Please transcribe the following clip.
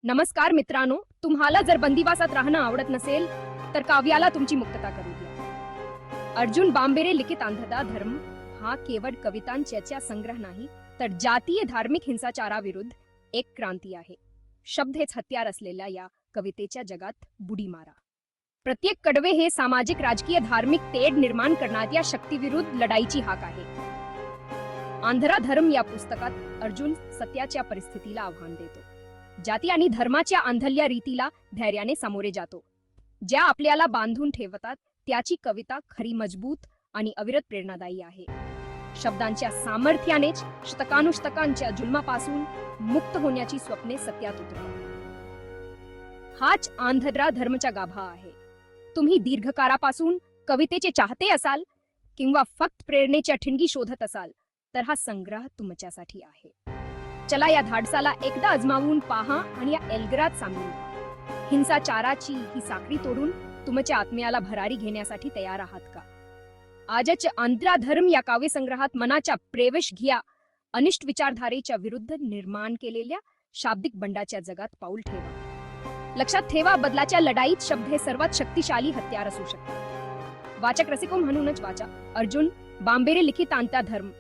नमस्कार मित्रांनो, तुम्हाला जर बंदिवासात राहणं आवडत नसेल तर काव्याला तुमची मुक्तता करू द्या. अर्जुन बांबेरे लिखित अंधता धर्म हा केवळ कवितांचा संग्रह नाही तर जातीय धार्मिक हिंसाचाराविरुद्ध एक क्रांती आहे. शब्द हेच हत्यार असलेल्या या कवितेच्या जगात बुडी मारा. प्रत्येक कडवे हे सामाजिक राजकीय धार्मिक तेढ निर्माण करणाऱ्या शक्तीविरुद्ध लढाईची हाक आहे. अंधरा धर्म या पुस्तकात अर्जुन सत्याच्या परिस्थितीला आव्हान देतो. जाती आणि धर्माच्या अंधल्या रीतीला धैर्याने सामोरे जातो. ज्या आपल्याला बांधून ठेवतात त्याची कविता खरी मजबूत आणि अविरत प्रेरणादायी आहे. शब्दांच्या सामर्थ्यानेच शतकानुशतकांच्या जुलमापासून मुक्त होण्याची स्वप्ने सत्यात उतरतात. हाच आंधळा धर्मचा गाभा आहे. तुम्ही दीर्घकाळापासून कवितेचे चाहते असाल किंवा फक्त प्रेरणेच्या ठिणगी शोधत असाल तर हा संग्रह तुमच्यासाठी आहे. चला या धाडसाला एकदा अजमावून पहा आणि या एल्गारात सामील व्हा. हिंसाचाराची ही साखळी तोडून तुमच्या आत्म्याला भरारी घेण्यासाठी तयार आहात का? आजच्या अंधरा धर्म या काव्यसंग्रहात मनाचा प्रवेश घ्या. अनिष्ट विचारधारेच्या विरुद्ध निर्माण केलेल्या शाब्दिक बंडाच्या जगात पाऊल ठेवा. लक्षात ठेवा, बदलाच्या लढाईत शब्द हे सर्वात शक्तिशाली हत्यार असू शकतात. वाचक रसिको म्हणूनच वाचा. अर्जुन बांबेरे लिखित अंधता धर्म